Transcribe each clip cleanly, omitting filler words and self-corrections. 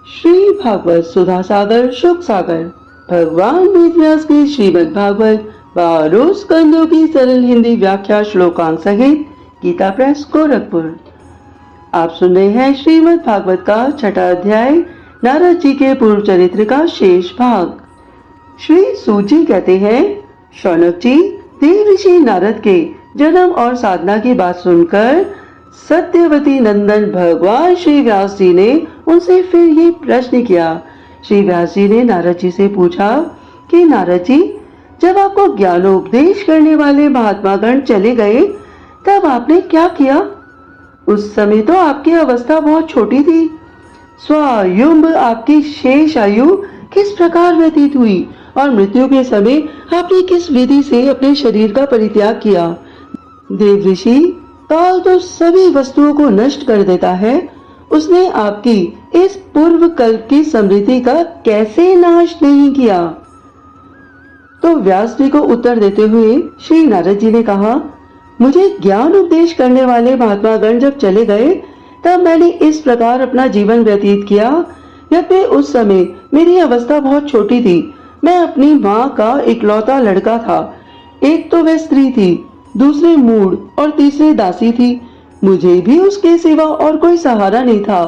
श्री भागवत सुधा सागर शुक सागर भगवान वेदव्यास की श्रीमद् भागवत 12 स्कंदों की सरल हिंदी व्याख्या श्लोकांक सहित गीता प्रेस गोरखपुर। आप सुन रहे हैं श्रीमद् भागवत का छठा अध्याय नारद जी के पूर्व चरित्र का शेष भाग। श्री सूजी कहते हैं, शौनक जी, देव ऋषि नारद के जन्म और साधना की बात सुनकर सत्यवती नंदन भगवान श्री व्यास जी ने उनसे फिर ये प्रश्न किया। श्री व्यास जी ने नारद जी से पूछा कि नारद जी, जब आपको ज्ञानोपदेश करने वाले महात्मा गण चले गए तब आपने क्या किया? उस समय तो आपकी अवस्था बहुत छोटी थी। स्वायुंभ आपकी शेष आयु किस प्रकार व्यतीत हुई और मृत्यु के समय आपने किस विधि से अपने शरीर का परित्याग किया? देव ऋषि, काल तो सभी वस्तुओं को नष्ट कर देता है, उसने आपकी इस पूर्व कल्प की समृद्धि का कैसे नाश नहीं किया? तो व्यास जी को उत्तर देते हुए श्री नारद जी ने कहा, मुझे ज्ञान उपदेश करने वाले महात्मा गण जब चले गए तब मैंने इस प्रकार अपना जीवन व्यतीत किया। यद्यपि उस समय मेरी अवस्था बहुत छोटी थी, मैं अपनी माँ का इकलौता लड़का था। एक तो वह स्त्री थी, दूसरे मूढ़ और तीसरे दासी थी। मुझे भी उसके सिवा और कोई सहारा नहीं था।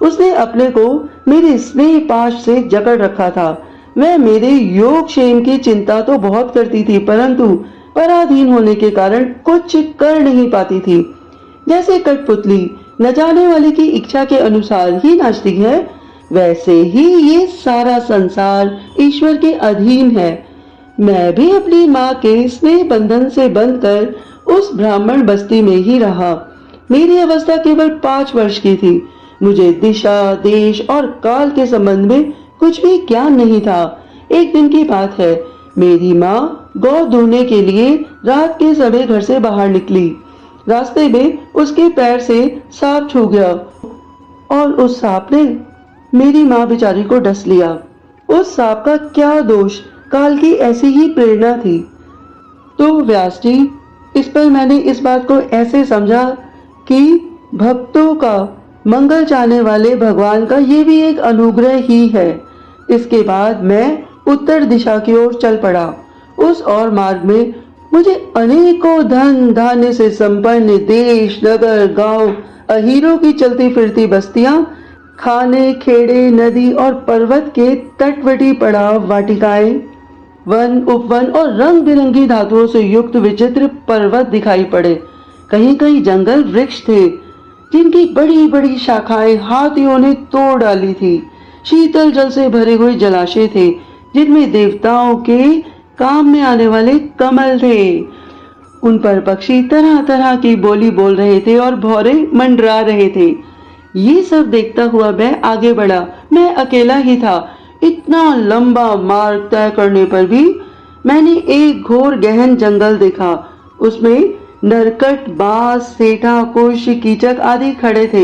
उसने अपने को मेरे स्नेह पाश से जकड़ रखा था। वह मेरे योग क्षेम की चिंता तो बहुत करती थी, परंतु पराधीन होने के कारण कुछ कर नहीं पाती थी। जैसे कठपुतली न जाने वाले की इच्छा के अनुसार ही नाचती है, वैसे ही ये सारा संसार ईश्वर के अधीन है। मैं भी अपनी माँ के स्नेह बंधन से बंधकर उस ब्राह्मण बस्ती में ही रहा। मेरी अवस्था केवल 5 वर्ष की थी। मुझे दिशा, देश और काल के संबंध में कुछ भी ज्ञान नहीं था। एक दिन की बात है, मेरी माँ गौ दूहने के लिए रात के समय घर से बाहर निकली। रास्ते में उसके पैर से सांप छू गया और उस सांप ने मेरी माँ बेचारी को डस लिया। उस सांप का क्या दोष, काल की ऐसी ही प्रेरणा थी। तो व्यास जी, इस पर मैंने इस बात को ऐसे समझा कि भक्तों का मंगल चाहने वाले भगवान का ये भी एक अनुग्रह ही है। इसके बाद मैं उत्तर दिशा की ओर चल पड़ा। उस और मार्ग में मुझे अनेकों धन धान्य से संपन्न देश, नगर, गांव, अहीरों की चलती फिरती बस्तियां, खाने, खेड़े, नदी और पर्वत के तटवर्ती पड़ाव, वाटिकाएं, वन, उपवन और रंग बिरंगी धातुओं से युक्त विचित्र पर्वत दिखाई पड़े। कहीं कहीं जंगल वृक्ष थे जिनकी बड़ी बड़ी शाखाएं हाथियों ने तोड़ डाली थी। शीतल जल से भरे हुए जलाशय थे जिनमें देवताओं के काम में आने वाले कमल थे। उन पर पक्षी तरह तरह की बोली बोल रहे थे और भौरे मंडरा रहे थे। ये सब देखता हुआ मैं आगे बढ़ा। मैं अकेला ही था। इतना लंबा मार्ग तय करने पर भी मैंने एक घोर गहन जंगल देखा। उसमें नरकट, बांस, सेठा, कुश, कीचक आदि खड़े थे।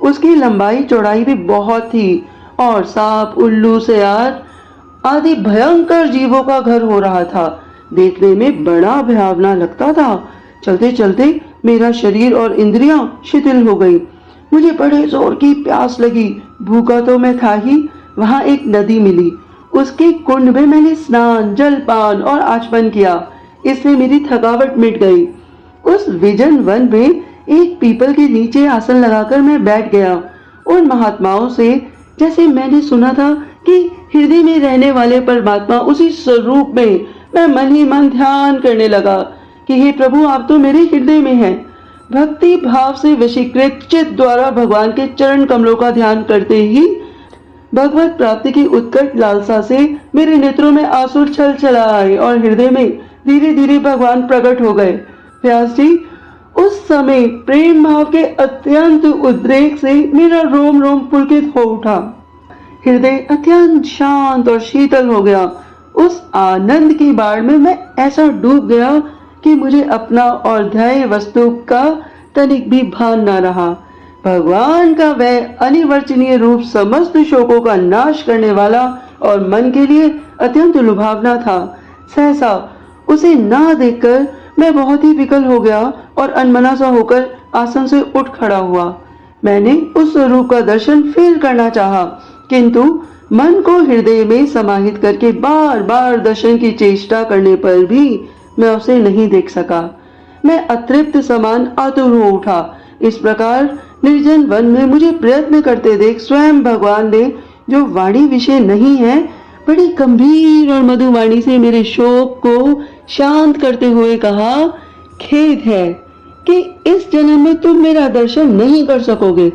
उसकी लंबाई चौड़ाई भी बहुत थी और सांप, उल्लू, सियार आदि भयंकर जीवों का घर हो रहा था। देखने में बड़ा भयावना लगता था। चलते चलते मेरा शरीर और इंद्रियां शिथिल हो गई। मुझे बड़े जोर की प्यास लगी। भूखा तो मैं था ही। वहां एक नदी मिली। उसके कुंड में मैंने स्नान, जलपान और आचमन किया। इससे मेरी थकावट मिट गई। उस विजन वन में एक पीपल के नीचे आसन लगाकर मैं बैठ गया। उन महात्माओं से जैसे मैंने सुना था कि हृदय में रहने वाले परमात्मा उसी स्वरूप में मैं मन ही मन ध्यान करने लगा कि हे प्रभु, आप तो मेरे हृदय में हैं। भक्ति भाव से वशीकृत चित्त द्वारा भगवान के चरण कमलों का ध्यान करते ही भगवत प्राप्ति की उत्कट लालसा से मेरे नेत्रों में आंसू छल छलाए और हृदय में धीरे धीरे भगवान प्रकट हो गए। व्यास जी, उस समय प्रेम भाव के अत्यंत उद्रेक से मेरा रोम रोम पुलकित हो उठा। हृदय अत्यंत शांत और शीतल हो गया। उस आनंद की बाढ़ में मैं ऐसा डूब गया कि मुझे अपना और ध्येय वस्तु का तनिक भी भान न रहा। भगवान का वह अनिवर्चनीय रूप समस्त शोकों का नाश करने वाला और मन के लिए अत्यंत लुभावना था। सहसा उसे ना देखकर मैं बहुत ही विकल हो गया और अनमना सा होकर आसन से उठ खड़ा हुआ। मैंने उस स्वरूप का दर्शन फिर करना चाहा, किंतु मन को हृदय में समाहित करके बार बार दर्शन की चेष्टा करने पर भी मैं उसे नहीं देख सका। मैं अतृप्त समान आतुर हो उठा। इस प्रकार निर्जन वन में मुझे प्रयत्न करते देख स्वयं भगवान ने, जो वाणी विषय नहीं है, बड़ी गंभीर और मधुर वाणी से मेरे शोक को शांत करते हुए कहा, खेद है कि इस जन्म में तुम मेरा दर्शन नहीं कर सकोगे।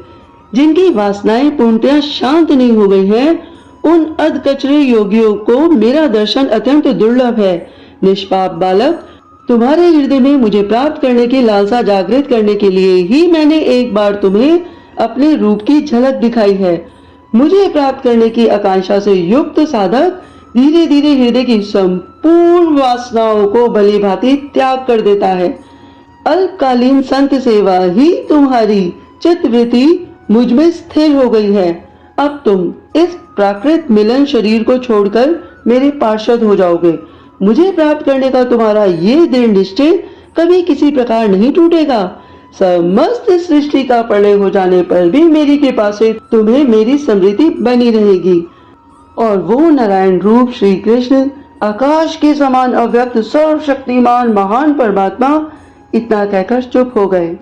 जिनकी वासनाएं पूर्णतया शांत नहीं हो गई हैं, उन अधकचरे योगियों को मेरा दर्शन अत्यंत दुर्लभ है। निष्पाप बालक, तुम्हारे हृदय में मुझे प्राप्त करने की लालसा जागृत करने के लिए ही मैंने एक बार तुम्हें अपने रूप की झलक दिखाई है। मुझे प्राप्त करने की आकांक्षा से युक्त साधक धीरे धीरे हृदय की संपूर्ण वासनाओं को भली भांति त्याग कर देता है। अल्पकालीन संत सेवा ही तुम्हारी चित्तवृत्ति मुझ में स्थिर हो गई है। अब तुम इस प्राकृत मिलन शरीर को छोड़कर मेरे पार्षद हो जाओगे। मुझे प्राप्त करने का तुम्हारा ये दृढ़ निश्चय कभी किसी प्रकार नहीं टूटेगा। समस्त सृष्टि का प्रलय हो जाने पर भी मेरी कृपा से तुम्हें मेरी समृद्धि बनी रहेगी। और वो नारायण रूप श्री कृष्ण, आकाश के समान अव्यक्त सर्वशक्तिमान महान परमात्मा इतना कहकर चुप हो गए।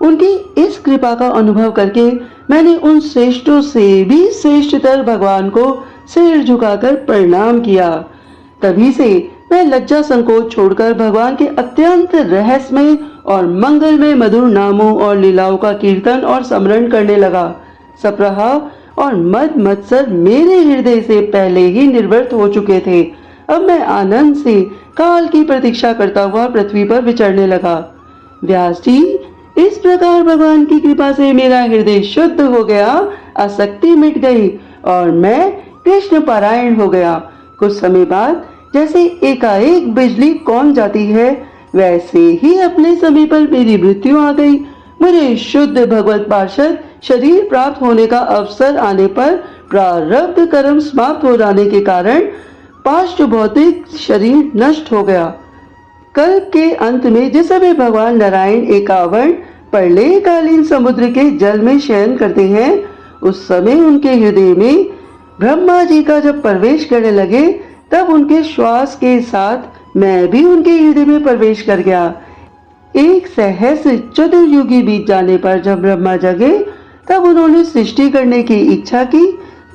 उनकी इस कृपा का अनुभव करके मैंने उन श्रेष्ठों से भी श्रेष्ठतर भगवान को सिर झुकाकर प्रणाम किया। तभी से मैं लज्जा संकोच छोड़कर भगवान के अत्यंत रहस्यमय और मंगलमय मधुर नामों और लीलाओं का कीर्तन और स्मरण करने लगा। सप्रहा और मद मत्सर मेरे हृदय से पहले ही निर्वृत्त हो चुके थे। अब मैं आनंद से काल की प्रतीक्षा करता हुआ पृथ्वी पर विचरने लगा। व्यास जी, इस प्रकार भगवान की कृपा से मेरा हृदय शुद्ध हो गया, आसक्ति मिट गई और मैं कृष्ण पारायण हो गया। कुछ समय बाद जैसे एकाएक बिजली कौन जाती है, वैसे ही अपने समय पर मेरी मृत्यु आ गई। मुझे शुद्ध भगवत पार्षद शरीर प्राप्त होने का अवसर आने पर प्रारब्ध कर्म समाप्त हो जाने के कारण पार्श्व भौतिक शरीर नष्ट हो गया। कल्प के अंत में जिस समय भगवान नारायण एकावर्ण प्रलयकालीन समुद्र के जल में शयन करते हैं, उस समय उनके हृदय में ब्रह्मा जी का जब प्रवेश करने लगे, तब उनके श्वास के साथ मैं भी उनके हृदय में प्रवेश कर गया। एक सहस्र चतुर्युगी बीत जाने पर जब ब्रह्मा जगे, तब उन्होंने सृष्टि करने की इच्छा की।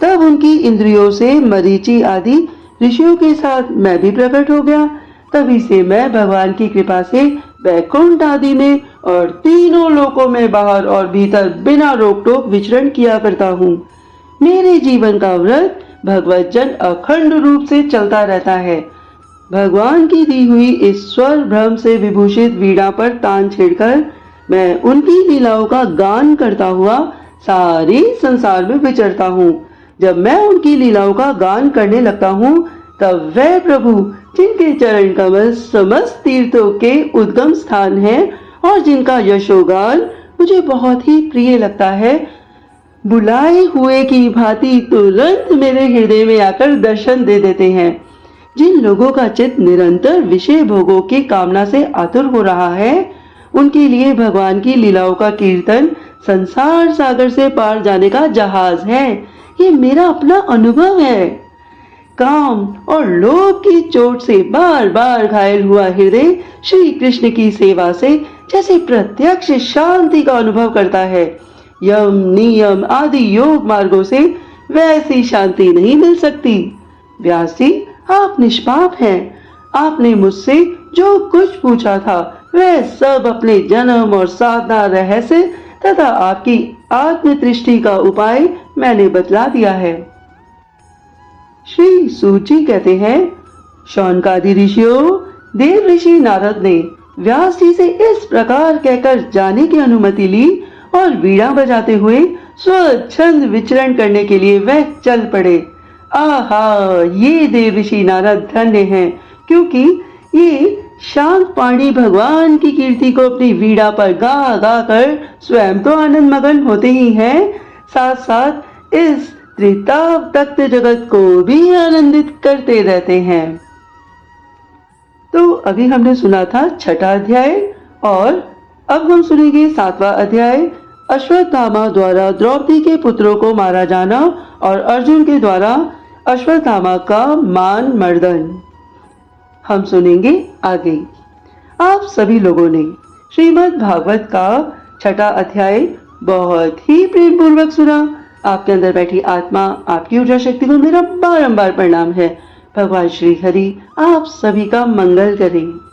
तब उनकी इंद्रियों से मरीचि आदि ऋषियों के साथ मैं भी प्रकट हो गया। तभी से मैं भगवान की कृपा से वैकुंठ आदि में और तीनों लोकों में बाहर और भीतर बिना रोक टोक विचरण किया करता हूँ। मेरे जीवन का व्रत भगवत जन अखंड रूप से चलता रहता है। भगवान की दी हुई इस स्वर भ्रम से विभूषित वीणा पर तान छेड़कर मैं उनकी लीलाओं का गान करता हुआ सारे संसार में विचरता हूँ। जब मैं उनकी लीलाओं का गान करने लगता हूँ, तब वह प्रभु जिनके चरण कमल समस्त तीर्थों के उद्गम स्थान है और जिनका यशोगान मुझे बहुत ही प्रिय लगता है, बुलाए हुए की भांति तुरंत मेरे हृदय में आकर दर्शन दे देते हैं। जिन लोगों का चित्त निरंतर विषय भोगों की कामना से आतुर हो रहा है, उनके लिए भगवान की लीलाओं का कीर्तन संसार सागर से पार जाने का जहाज है। ये मेरा अपना अनुभव है। काम और लोभ की चोट से बार बार घायल हुआ हृदय श्री कृष्ण की सेवा से जैसे प्रत्यक्ष शांति का अनुभव करता है। यम नियम आदि योग मार्गों से वैसी शांति नहीं मिल सकती। व्यास जी, आप निष्पाप हैं। आपने मुझसे जो कुछ पूछा था वह सब अपने जन्म और साधना रहस्य तथा आपकी आत्मदृष्टि का उपाय मैंने बतला दिया है। श्री सूची कहते हैं, शौनकादि ऋषियों, देव ऋषि नारद ने व्यास जी से इस प्रकार कहकर जाने की अनुमति ली और वीणा बजाते हुए स्वच्छंद विचरण करने के लिए वह चल पड़े। आहा, ये देव ऋषि नारद धन्य हैं, क्योंकि ये शांत पाणी भगवान की कीर्ति को अपनी वीणा पर गा गा कर स्वयं तो आनंद मगन होते ही हैं, साथ साथ इस त्रिताप तख्त जगत को भी आनंदित करते रहते हैं। तो अभी हमने सुना था छठा अध्याय और अब हम सुनेंगे 7वां अध्याय, अश्वत्थामा द्वारा द्रौपदी के पुत्रों को मारा जाना और अर्जुन के द्वारा अश्वत्थामा का मान मर्दन। हम सुनेंगे आगे। आप सभी लोगों ने श्रीमद् भागवत का 6वां अध्याय बहुत ही प्रेम पूर्वक सुना। आपके अंदर बैठी आत्मा, आपकी ऊर्जा शक्ति को मेरा बारंबार प्रणाम है। भगवान श्री हरि आप सभी का मंगल करें।